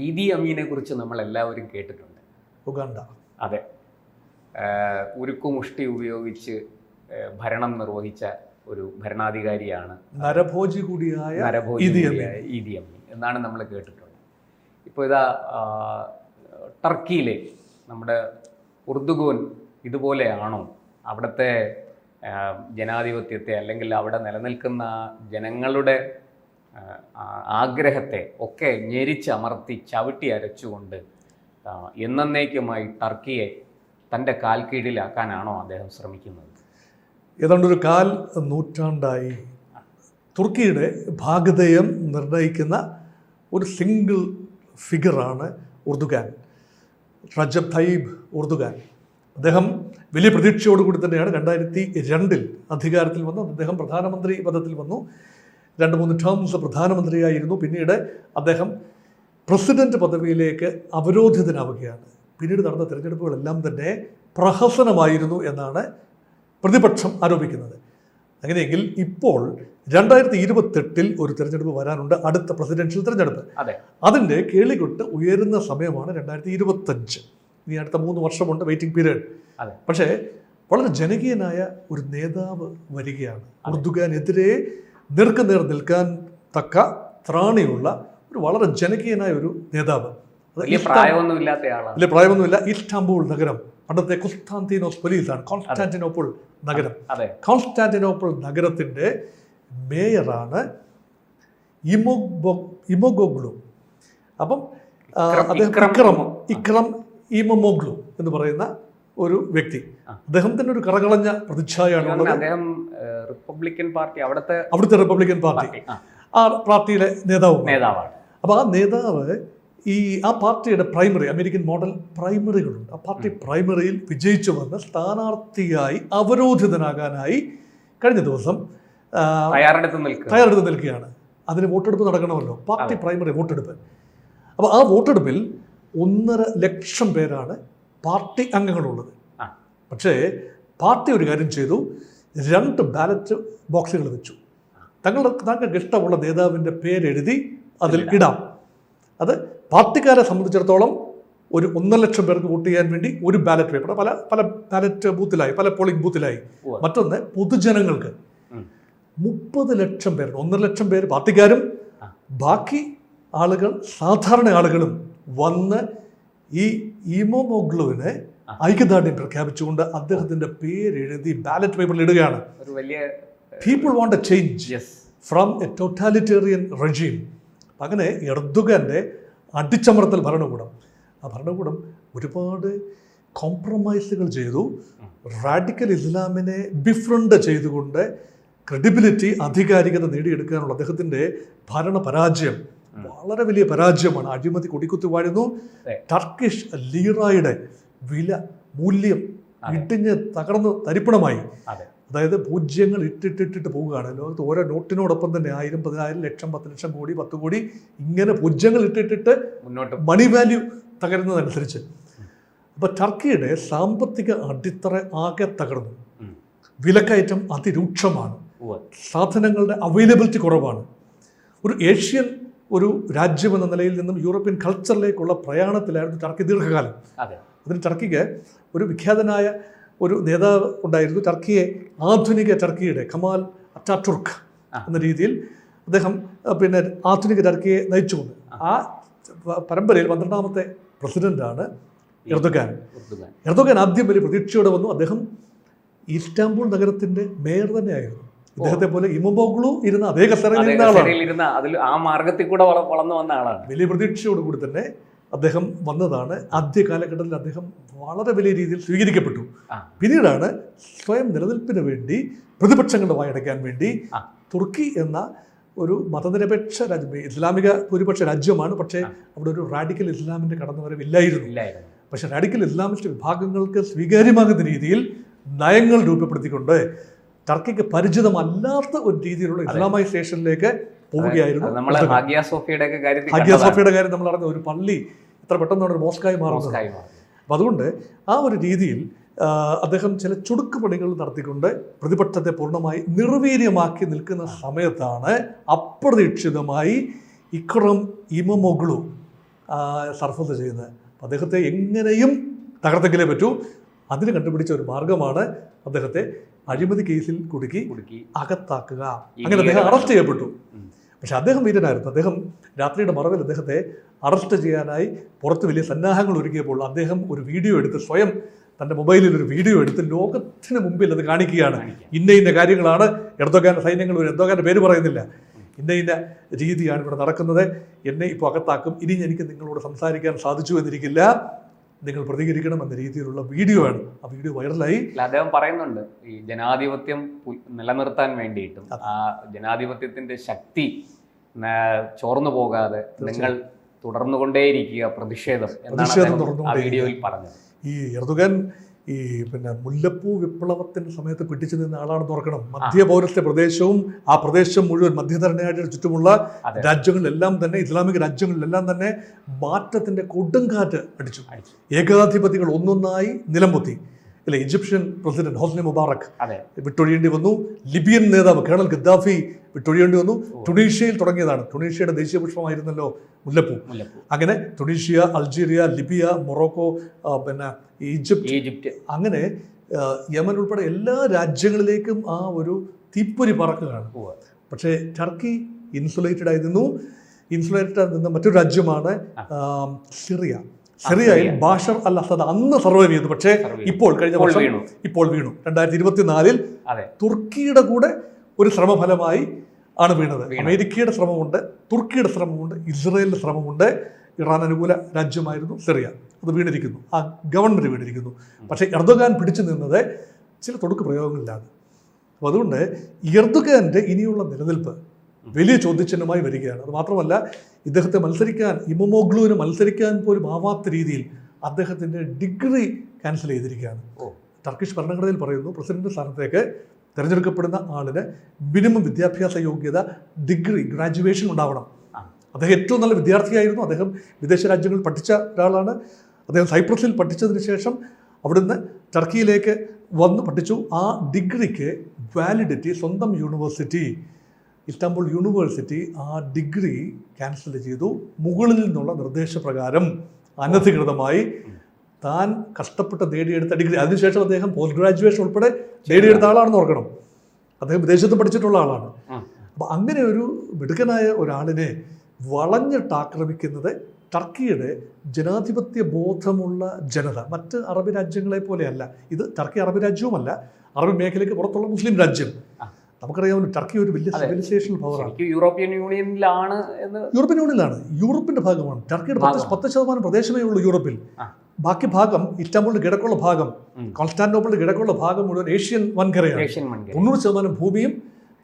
ഈദി അമീനെ കുറിച്ച് നമ്മൾ എല്ലാവരും കേട്ടിട്ടുണ്ട്. ഉഗാണ്ട. അതെ, ഉരുക്കുമുഷ്ടി ഉപയോഗിച്ച് ഭരണം നിർവഹിച്ച ഒരു ഭരണാധികാരിയാണ്, നരഭോജി കൂടിയായ ഈദി അമീൻ എന്നാണ് നമ്മൾ കേട്ടിട്ടുള്ളത്. ഇപ്പോൾ ഇതാ ടർക്കിയിലെ നമ്മുടെ ഉർദുഗോൻ ഇതുപോലെയാണോ അവിടുത്തെ ജനാധിപത്യത്തെ അല്ലെങ്കിൽ അവിടെ നിലനിൽക്കുന്ന ജനങ്ങളുടെ ആഗ്രഹത്തെ ഒക്കെ ഞെരിച്ചമർത്തി ചവിട്ടി അരച്ചുകൊണ്ട് എന്നേക്കുമായി ടർക്കിയെ തൻ്റെ കാൽ കീഴിലാക്കാനാണോ അദ്ദേഹം ശ്രമിക്കുന്നത്? ഏതാണ്ടൊരു 1/4 നൂറ്റാണ്ടായി തുർക്കിയുടെ ഭാഗധേയം നിർണ്ണയിക്കുന്ന ഒരു സിംഗിൾ ഫിഗറാണ് ഉർദുഗാൻ, റജബ് തയ്യിബ് ഉർദുഗാൻ. അദ്ദേഹം വലിയ പ്രതീക്ഷയോടുകൂടി തന്നെയാണ് 2002 അധികാരത്തിൽ വന്നത്. അദ്ദേഹം പ്രധാനമന്ത്രി പദത്തിൽ വന്നു, 2-3 ടേംസ് പ്രധാനമന്ത്രിയായിരുന്നു. പിന്നീട് അദ്ദേഹം പ്രസിഡന്റ് പദവിയിലേക്ക് അവരോധിതനാവുകയാണ്. പിന്നീട് നടന്ന തിരഞ്ഞെടുപ്പുകളെല്ലാം തന്നെ പ്രഹസനമായിരുന്നു എന്നാണ് പ്രതിപക്ഷം ആരോപിക്കുന്നത്. അങ്ങനെയെങ്കിൽ ഇപ്പോൾ 2028 ഒരു തിരഞ്ഞെടുപ്പ് വരാനുണ്ട്, അടുത്ത പ്രസിഡൻഷ്യൽ തിരഞ്ഞെടുപ്പ്. അതിൻ്റെ കേളികൊട്ട് ഉയരുന്ന സമയമാണ് 2025. ഇനി അടുത്ത 3 വർഷമുണ്ട് വെയിറ്റിംഗ് പീരീഡ്. പക്ഷേ വളരെ ജനകീയനായ ഒരു നേതാവ് വരികയാണ്. ഉർദുഗാനെതിരെ നേർക്കുനേർ നിൽക്കാൻ തക്ക ത്രാണിയുള്ള ഒരു വളരെ ജനകീയനായ ഒരു നേതാവ്. വലിയ പ്രായമൊന്നുമില്ല. ഇസ്താംബൂൾ നഗരം, പണ്ടത്തെ കുസ്താന്തിനോപ്പൊലിസാണ്, കോൺസ്റ്റാന്റിനോപ്പിൾ നഗരം. കോൺസ്റ്റാന്റിനോപ്പിൾ നഗരത്തിൻ്റെ മേയറാണ് ഇമോഗോഗ്ലു. അപ്പം അദ്ദേഹം ഇക്രം ഇമോഗ്ലു എന്ന് പറയുന്ന ഒരു വ്യക്തി. അദ്ദേഹം തന്നെ ഒരു കറകളഞ്ഞ പ്രതിച്ഛായാണ്. അദ്ദേഹം റിപ്പബ്ലിക്കൻ പാർട്ടി, അവിടുത്തെ റിപ്പബ്ലിക്കൻ പാർട്ടി, ആ പാർട്ടിയിലെ നേതാവാണ്. അപ്പോൾ ആ നേതാവ് ആ പാർട്ടിയുടെ പ്രൈമറി, അമേരിക്കൻ മോഡൽ പ്രൈമറികളുണ്ട്, ആ പാർട്ടി പ്രൈമറിയിൽ വിജയിച്ചു വന്ന് സ്ഥാനാർത്ഥിയായി അവരോധിതനാകാനായി കഴിഞ്ഞ ദിവസം തയ്യാറെടുത്ത് നിൽക്കുകയാണ്. അതിന് വോട്ടെടുപ്പ് നടക്കണമല്ലോ, പാർട്ടി പ്രൈമറി വോട്ടെടുപ്പ്. അപ്പോൾ ആ വോട്ടെടുപ്പിൽ 1.5 ലക്ഷം പേരാണ് പാർട്ടി അംഗങ്ങളുള്ളത്. പക്ഷേ പാർട്ടി ഒരു കാര്യം ചെയ്തു, 2 ബാലറ്റ് ബോക്സുകൾ വെച്ചു. താങ്കൾക്ക് ഇഷ്ടമുള്ള നേതാവിൻ്റെ പേരെഴുതി അതിൽ ഇടാം. അത് പാർട്ടിക്കാരെ സംബന്ധിച്ചിടത്തോളം ഒരു 1.5 ലക്ഷം പേർക്ക് വോട്ട് ചെയ്യാൻ വേണ്ടി ഒരു ബാലറ്റ് പേപ്പർ, പല പല ബാലറ്റ് ബൂത്തിലായി, പല പോളിംഗ് ബൂത്തിലായി. മറ്റൊന്ന് പൊതുജനങ്ങൾക്ക് 30 ലക്ഷം പേർ, 1.5 ലക്ഷം പേര് പാർട്ടിക്കാരും ബാക്കി ആളുകൾ സാധാരണ ആളുകളും വന്ന് ഈ ഇമോമോഗ്ലുവിനെ ഐക്യദാർഢ്യം പ്രഖ്യാപിച്ചുകൊണ്ട് അദ്ദേഹത്തിന്റെ പേരെഴുതി ബാലറ്റ് പേപ്പറിൽ ഇടുകയാണ്. People want A change from A totalitarian regime. അങ്ങനെ എർദോഗാന്റെ അടിച്ചമർത്തൽ ഭരണകൂടം, ആ ഭരണകൂടം ഒരുപാട് കോംപ്രമൈസുകൾ ചെയ്തു. റാഡിക്കൽ ഇസ്ലാമിനെ ബിഫ്രണ്ട് ചെയ്തുകൊണ്ട് ക്രെഡിബിലിറ്റി, ആധികാരികത നേടിയെടുക്കാനുള്ള അദ്ദേഹത്തിൻ്റെ ഭരണ പരാജയം വളരെ വലിയ പരാജയമാണ്. അഴിമതി കൊടിക്കുത്തി വാഴുന്നു. ടർക്കിഷ് ലീറയുടെ മൂല്യം ഇടിഞ്ഞ് തകർന്ന് തരിപ്പണമായി. അതായത് പൂജ്യങ്ങൾ ഇട്ടിട്ടിട്ട് പോവുകയാണ്. ലോകത്ത് ഓരോ നോട്ടിനോടൊപ്പം തന്നെ 1000, 10,000, ലക്ഷം, 10 ലക്ഷം കോടി, 10 കോടി ഇങ്ങനെ പൂജ്യങ്ങൾ ഇട്ടിട്ടിട്ട് മണി വാല്യൂ തകരുന്നതനുസരിച്ച്. അപ്പോൾ ടർക്കിയുടെ സാമ്പത്തിക അടിത്തറ ആകെ തകർന്നു. വിലക്കയറ്റം അതിരൂക്ഷമാണ്. സാധനങ്ങളുടെ അവൈലബിലിറ്റി കുറവാണ്. ഒരു ഏഷ്യൻ ഒരു രാജ്യമെന്ന നിലയിൽ നിന്നും യൂറോപ്യൻ കൾച്ചറിലേക്കുള്ള പ്രയാണത്തിലായിരുന്നു ടർക്കി ദീർഘകാലം. അതിന് ടർക്കിക്ക് ഒരു വിഖ്യാതനായ ഒരു നേതാവ് ഉണ്ടായിരുന്നു. ടർക്കിയെ, ആധുനിക ടർക്കിയുടെ കമാൽ അറ്റാതുർക്ക് എന്ന രീതിയിൽ അദ്ദേഹം പിന്നെ ആധുനിക ടർക്കിയെ നയിച്ചുകൊണ്ട് ആ പരമ്പരയിൽ 12ാമത്തെ പ്രസിഡന്റാണ് എർദോഗാൻ. എർദോഗാൻ ആദ്യം വലിയ പ്രതീക്ഷയോടെ വന്നു. അദ്ദേഹം ഇസ്താംബൂൾ നഗരത്തിന്റെ മേയർ തന്നെയായിരുന്നു. ഇദ്ദേഹത്തെ പോലെ ഇമോമോഗ്ലു ഇരുന്ന അതേ കസേരയിൽ ആ മാർഗത്തിൽ കൂടെ വളർന്നു വന്ന ആളാണ്. വലിയ പ്രതീക്ഷയോടുകൂടി തന്നെ അദ്ദേഹം വന്നതാണ്. ആദ്യ കാലഘട്ടത്തിൽ അദ്ദേഹം വളരെ വലിയ രീതിയിൽ സ്വീകരിക്കപ്പെട്ടു. പിന്നീടാണ് സ്വയം നിലനിൽപ്പിന് വേണ്ടി, പ്രതിപക്ഷങ്ങളുടെ വായടയ്ക്കാൻ വേണ്ടി തുർക്കി എന്ന ഒരു മതനിരപേക്ഷ രാജ്യം, ഇസ്ലാമിക ഭൂരിപക്ഷ രാജ്യമാണ്. പക്ഷേ അവിടെ ഒരു റാഡിക്കൽ ഇസ്ലാമിൻ്റെ കടന്നുവരവില്ലായിരുന്നു. പക്ഷേ റാഡിക്കൽ ഇസ്ലാമിസ്റ്റ് വിഭാഗങ്ങൾക്ക് സ്വീകാര്യമാകുന്ന രീതിയിൽ നയങ്ങൾ രൂപപ്പെടുത്തിക്കൊണ്ട് ടർക്കിക്ക് പരിചിതമല്ലാത്ത ഒരു രീതിയിലുള്ള ഇസ്ലാമൈസേഷനിലേക്ക് പോവുകയായിരുന്നു. ഹാഗിയ സോഫിയയുടെ കാര്യം നമ്മൾ അറിഞ്ഞ ഒരു പള്ളി ഇത്ര പെട്ടെന്നാണ് ഒരു മോസ്കായി മാറുന്നത്. അപ്പം അതുകൊണ്ട് ആ ഒരു രീതിയിൽ അദ്ദേഹം ചില ചുടുക്ക് പണികൾ നടത്തിക്കൊണ്ട് പ്രതിപക്ഷത്തെ പൂർണ്ണമായി നിർവീര്യമാക്കി നിൽക്കുന്ന സമയത്താണ് അപ്രതീക്ഷിതമായി ഇക്രം ഇമോമോഗ്ലു സർഫസ് ചെയ്യുന്നത്. അപ്പോൾ അദ്ദേഹത്തെ എങ്ങനെയും തകർത്തെങ്കിലേ പറ്റൂ. അതിന് കണ്ടുപിടിച്ച ഒരു മാർഗമാണ് അദ്ദേഹത്തെ അഴിമതി കേസിൽ കുടുക്കി അകത്താക്കുക. അങ്ങനെ അദ്ദേഹം അറസ്റ്റ് ചെയ്യപ്പെട്ടു. പക്ഷെ അദ്ദേഹം വീരനായിരുന്നു. അദ്ദേഹം രാത്രിയുടെ മറവിൽ അദ്ദേഹത്തെ അറസ്റ്റ് ചെയ്യാനായി പുറത്ത് വലിയ സന്നാഹങ്ങൾ ഒരുക്കിയപ്പോൾ അദ്ദേഹം ഒരു വീഡിയോ എടുത്ത് സ്വയം തൻ്റെ മൊബൈലിൽ ഒരു വീഡിയോ എടുത്ത് ലോകത്തിന് മുമ്പിൽ അത് കാണിക്കുകയാണ്. ഇന്ന കാര്യങ്ങളാണ് എർദോഗാൻ സൈന്യങ്ങൾ, ഒരു എർദോഗാൻ്റെ പേര് പറയുന്നില്ല, ഇന്ന രീതിയാണ് ഇവിടെ നടക്കുന്നത്, എന്നെ ഇപ്പോൾ അകത്താക്കും, ഇനി എനിക്ക് നിങ്ങളോട് സംസാരിക്കാൻ സാധിച്ചു എന്നിരിക്കില്ല, നിങ്ങൾ പ്രതികരിക്കണം എന്ന രീതിയിലുള്ള വീഡിയോ ആണ്. ആ വീഡിയോ വൈറലായി. അദ്ദേഹം പറയുന്നുണ്ട് ഈ ജനാധിപത്യം നിലനിർത്താൻ വേണ്ടിയിട്ടും ആ ജനാധിപത്യത്തിന്റെ ശക്തി ചോർന്നു പോകാതെ നിങ്ങൾ തുടർന്നുകൊണ്ടേയിരിക്കുക പ്രതിഷേധം എന്നാണ് ആ വീഡിയോയിൽ പറഞ്ഞത്. ഈ എർദോഗാൻ ഈ മുല്ലപ്പൂ വിപ്ലവത്തിന്റെ സമയത്ത് പിടിച്ചു നിന്ന ആളാണെന്ന് ഓർക്കണം. മധ്യപൗരസ്ത്യ പ്രദേശവും ആ പ്രദേശം മുഴുവൻ മധ്യധരണയായിട്ട് ചുറ്റുമുള്ള രാജ്യങ്ങളിലെല്ലാം തന്നെ, ഇസ്ലാമിക രാജ്യങ്ങളിലെല്ലാം തന്നെ മാറ്റത്തിന്റെ കൊടുങ്കാറ്റ് അടിച്ചു. ഏകാധിപതികൾ ഒന്നൊന്നായി നിലംപൊത്തി. അല്ലെ, ഈജിപ്ഷ്യൻ പ്രസിഡന്റ് ഹോസ്നി മുബാറക് വിട്ടൊഴിയേണ്ടി വന്നു. ലിബിയൻ നേതാവ് കേണൽ ഗദ്ദാഫി വിട്ടൊഴിയേണ്ടി വന്നു. ടുണീഷ്യയിൽ തുടങ്ങിയതാണ്. ടുണീഷ്യയുടെ ദേശീയ പുഷ്പമായിരുന്നല്ലോ മുല്ലപ്പൂ. അങ്ങനെ Tunisia, Algeria, Libya, Morocco, Egypt, അങ്ങനെ യമൻ ഉൾപ്പെടെ എല്ലാ രാജ്യങ്ങളിലേക്കും ആ ഒരു തീപ്പൊരി പറക്കുകയാണ്. പക്ഷേ ടർക്കി ഇൻസുലേറ്റഡ് ആയി നിന്നു. ഇൻസുലേറ്റഡ് നിന്ന മറ്റൊരു രാജ്യമാണ് സിറിയ. സിറിയയിൽ ബാഷർ അൽ അസദ് അന്ന് സർവൈവ് ചെയ്തു. പക്ഷേ ഇപ്പോൾ കഴിഞ്ഞ വർഷം വീണു. 2024 തുർക്കിയുടെ കൂടെ ഒരു ശ്രമഫലമായി ആണ് വീണത്. അമേരിക്കയുടെ ശ്രമമുണ്ട്, തുർക്കിയുടെ ശ്രമമുണ്ട്, ഇസ്രയേലിന്റെ ശ്രമമുണ്ട്. ഇറാൻ അനുകൂല രാജ്യമായിരുന്നു സിറിയ, അത് വീണിരിക്കുന്നു, ആ ഗവൺമെന്റ് വീണിരിക്കുന്നു. പക്ഷേ എർദോഗാൻ പിടിച്ചു നിന്നത് ചില തൊടുക്ക് പ്രയോഗങ്ങളിലാണ്. അപ്പോൾ അതുകൊണ്ട് എർദോഗാന്റെ ഇനിയുള്ള നിലനിൽപ്പ് വലിയ ചോദ്യചിഹ്നമായി വരികയാണ്. അത് മാത്രമല്ല, ഇദ്ദേഹത്തെ മത്സരിക്കാൻ, ഇമമോഗ്ലുവിന് മത്സരിക്കാൻ പോലും ആവാത്ത രീതിയിൽ അദ്ദേഹത്തിൻ്റെ ഡിഗ്രി ക്യാൻസൽ ചെയ്തിരിക്കുകയാണ്. ടർക്കിഷ് ഭരണഘടനയിൽ പറയുന്നു പ്രസിഡന്റ് സ്ഥാനത്തേക്ക് തിരഞ്ഞെടുക്കപ്പെടുന്ന ആളിന് മിനിമം വിദ്യാഭ്യാസ യോഗ്യത ഡിഗ്രി, ഗ്രാജുവേഷൻ ഉണ്ടാവണം. അദ്ദേഹം ഏറ്റവും നല്ല വിദ്യാർത്ഥിയായിരുന്നു. അദ്ദേഹം വിദേശ രാജ്യങ്ങളിൽ പഠിച്ച ഒരാളാണ്. അദ്ദേഹം സൈപ്രസിൽ പഠിച്ചതിന് ശേഷം അവിടുന്ന് ടർക്കിയിലേക്ക് വന്ന് പഠിച്ചു. ആ ഡിഗ്രിക്ക് വാലിഡിറ്റി സ്വന്തം യൂണിവേഴ്സിറ്റി, ഇസ്താംബുൾ യൂണിവേഴ്സിറ്റി ആ ഡിഗ്രി ക്യാൻസൽ ചെയ്തു. മുകളിൽ നിന്നുള്ള നിർദ്ദേശപ്രകാരം അനധികൃതമായി താൻ കഷ്ടപ്പെട്ട് നേടിയെടുത്ത ഡിഗ്രി, അതിനുശേഷം അദ്ദേഹം പോസ്റ്റ് ഗ്രാജുവേഷൻ ഉൾപ്പെടെ നേടിയെടുത്ത ആളാണെന്ന് ഓർക്കണം. അദ്ദേഹം വിദേശത്ത് പഠിച്ചിട്ടുള്ള ആളാണ്. അപ്പോൾ അങ്ങനെ ഒരു മിടുക്കനായ ഒരാളിനെ വളഞ്ഞിട്ട് ആക്രമിക്കുന്നത് ടർക്കിയുടെ ജനാധിപത്യ ബോധമുള്ള ജനത. മറ്റ് അറബ് രാജ്യങ്ങളെ പോലെയല്ല ഇത്. ടർക്കി അറബ് രാജ്യവുമല്ല, അറബ് മേഖലയ്ക്ക് പുറത്തുള്ള മുസ്ലിം രാജ്യം. നമുക്കറിയാമല്ലോ, ടർക്കി ഒരു വലിയ സിവിലൈസേഷൻ പവറാണ്. യൂറോപ്യൻ യൂണിയനിലാണ്. യൂറോപ്പിന്റെ ഭാഗമാണ്. ടർക്കിയുടെ 10% പ്രദേശമേ ഉള്ളൂ യൂറോപ്പിൽ. ബാക്കി ഭാഗം, ഇസ്താംബുളിന്റെ കിഴക്കുള്ള ഭാഗം, കോൺസ്റ്റാന്റിനോപ്പിളിന്റെ കിഴക്കുള്ള ഭാഗം മുഴുവൻ ഏഷ്യൻ വൻകരയാണ്. 90% ഭൂമിയും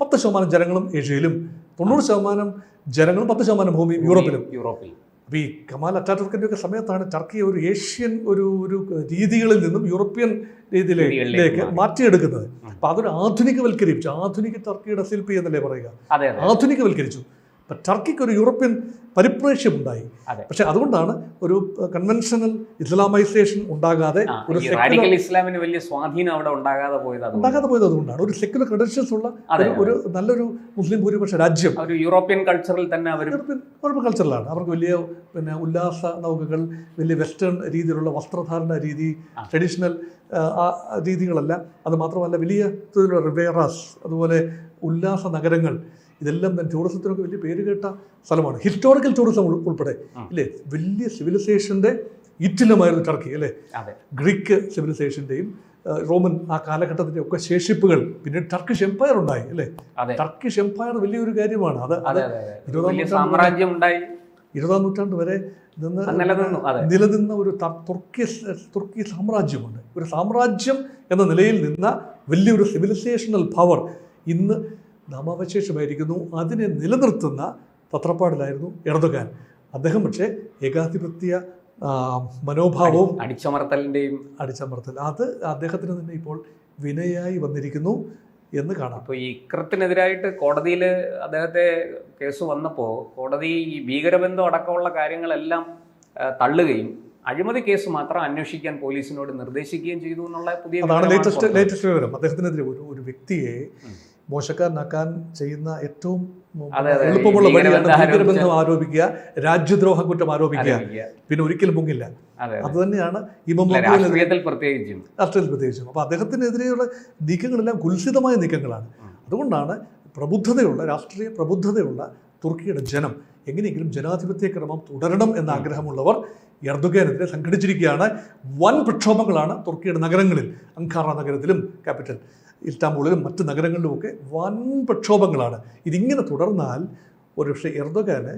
10% ജനങ്ങളും ഏഷ്യയിലും, 90% ജനങ്ങളും 10% ഭൂമിയും യൂറോപ്പിലും. അപ്പോൾ ഈ കമാൽ അറ്റാതുർക്കിന്റെ ഒക്കെ സമയത്താണ് ടർക്കി ഒരു ഏഷ്യൻ ഒരു രീതികളിൽ നിന്നും യൂറോപ്യൻ രീതിയിലേക്ക് മാറ്റിയെടുക്കുന്നത്. അപ്പോൾ അതൊരു ആധുനികവൽക്കരിച്ചു. ആധുനിക ടർക്കിയുടെ ശില്പി എന്നല്ലേ പറയുക, ആധുനികവൽക്കരിച്ചു. അപ്പം ടർക്കിക്ക് ഒരു യൂറോപ്യൻ പരിപ്രേക്ഷ്യം ഉണ്ടായി. പക്ഷെ അതുകൊണ്ടാണ് ഒരു കൺവെൻഷണൽ ഇസ്ലാമൈസേഷൻ ഉണ്ടാകാതെ, ഒരു ഇസ്ലാമിന് വലിയ സ്വാധീനം അവിടെ ഉണ്ടാകാതെ പോയത് അതുകൊണ്ടാണ്. ഒരു സെക്യുലർ ക്രെഡൻഷ്യൽസ് ഉള്ള ഒരു നല്ലൊരു മുസ്ലിം ഭൂരിപക്ഷ രാജ്യം ഒരു യൂറോപ്യൻ കൾച്ചറിൽ തന്നെ യൂറോപ്യൻ കൾച്ചറിലാണ്. അവർക്ക് വലിയ ഉല്ലാസ നൗകകൾ, വലിയ വെസ്റ്റേൺ രീതിയിലുള്ള വസ്ത്രധാരണ രീതി, ട്രഡീഷണൽ രീതികളല്ല. അത് മാത്രമല്ല, വലിയ റിവേറാസ്, അതുപോലെ ഉല്ലാസ നഗരങ്ങൾ, ഇതെല്ലാം തന്നെ ടൂറിസത്തിനൊക്കെ വലിയ പേര് കേട്ട സ്ഥലമാണ്. ഹിസ്റ്റോറിക്കൽ ടൂറിസം ഉൾപ്പെടെ ഇല്ലേ, വലിയ സിവിലൈസേഷന്റെ ഈറ്റിലമായിരുന്നു ടർക്കി അല്ലേ. ഗ്രീക്ക് സിവിലൈസേഷന്റെയും റോമൻ ആ കാലഘട്ടത്തിന്റെ ഒക്കെ ശേഷിപ്പുകൾ. പിന്നെ ടർക്കിഷ് എംപയർ ഉണ്ടായി അല്ലേ. ടർക്കിഷ് എംപയർ വലിയൊരു കാര്യമാണ്. അത് 20ാം നൂറ്റാണ്ട് വരെ നിലനിന്ന ഒരു തുർക്കി സാമ്രാജ്യമുണ്ട്. ഒരു സാമ്രാജ്യം എന്ന നിലയിൽ നിന്ന വലിയൊരു സിവിലൈസേഷണൽ പവർ ഇന്ന് നാമാവശേഷമായിരിക്കുന്നു. അതിനെ നിലനിർത്തുന്ന തത്രപ്പാടിലായിരുന്നു എർദോഗാൻ. അദ്ദേഹം പക്ഷേ ഏകാധിപത്യ മനോഭാവവും അടിച്ചമർത്തൽ അത് അദ്ദേഹത്തിന് തന്നെ ഇപ്പോൾ വിനയായി വന്നിരിക്കുന്നു എന്ന് കാണാം. അപ്പോൾ ഈ ഇക്രത്തിനെതിരായിട്ട് കോടതിയിൽ അദ്ദേഹത്തെ കേസ് വന്നപ്പോൾ കോടതി ഈ ഭീകരബന്ധം അടക്കമുള്ള കാര്യങ്ങളെല്ലാം തള്ളുകയും അഴിമതി കേസ് മാത്രം അന്വേഷിക്കാൻ പോലീസിനോട് നിർദ്ദേശിക്കുകയും ചെയ്തു എന്നുള്ള പുതിയ ലേറ്റസ്റ്റ് വിവരം. അദ്ദേഹത്തിനെതിരെ ഒരു വ്യക്തിയെ മോശക്കാരനാക്കാൻ ചെയ്യുന്ന ഏറ്റവും അതെ, അതെ. എളുപ്പമുള്ള ഈ വഴിയാണ് ഭീകരബന്ധം ഭീകരബന്ധം ആരോപിക്കുക, രാജ്യദ്രോഹ കുറ്റം ആരോപിക്കുക, ആരോപിക്കുക. പിന്നെ ഒരിക്കലും പൊങ്ങില്ല. അതെ, അത് അതെ. തന്നെയാണ് അല്ല, ഇമാമുദ്ദീൻ രാഷ്ട്രീയത്തിൽ പ്രത്യേകിച്ചും രാഷ്ട്രീയത്തിൽ പ്രത്യേകിച്ചും. അപ്പോൾ അദ്ദേഹത്തിനെതിരെയുള്ള നീക്കങ്ങളെല്ലാം കുൽസിതമായ നീക്കങ്ങളാണ്. അതുകൊണ്ടാണ് പ്രബുദ്ധതയുള്ള രാഷ്ട്രീയ പ്രബുദ്ധതയുള്ള തുർക്കിയുടെ ജനം എങ്ങനെയെങ്കിലും ജനാധിപത്യ ക്രമം തുടരണം എന്ന ആഗ്രഹമുള്ളവർ എർദോഗാനെതിരെ സംഘടിച്ചിരിക്കുകയാണ്. വൻ പ്രക്ഷോഭങ്ങളാണ് തുർക്കിയുടെ നഗരങ്ങളിൽ, അങ്കാറ നഗരത്തിലും ക്യാപിറ്റൽ ഇസ്താംബൂളിലും മറ്റ് നഗരങ്ങളിലുമൊക്കെ വൻ പ്രക്ഷോഭങ്ങളാണ്. ഇതിങ്ങനെ തുടർന്നാൽ ഒരുപക്ഷെ എർദോഗാന്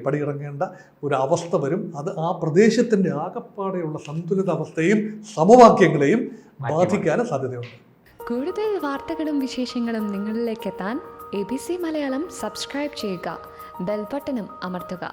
പടിയിറങ്ങേണ്ട ഒരു അവസ്ഥ വരും. അത് ആ പ്രദേശത്തിൻ്റെ ആകപ്പാടെയുള്ള സന്തുലിതാവസ്ഥയും സമവാക്യങ്ങളെയും ബാധിക്കാൻ സാധ്യതയുണ്ട്. കൂടുതൽ വാർത്തകളും വിശേഷങ്ങളും നിങ്ങളിലേക്ക് എത്താൻ ABC മലയാളം സബ്സ്ക്രൈബ് ചെയ്യുക, ബെൽ ബട്ടണും അമർത്തുക.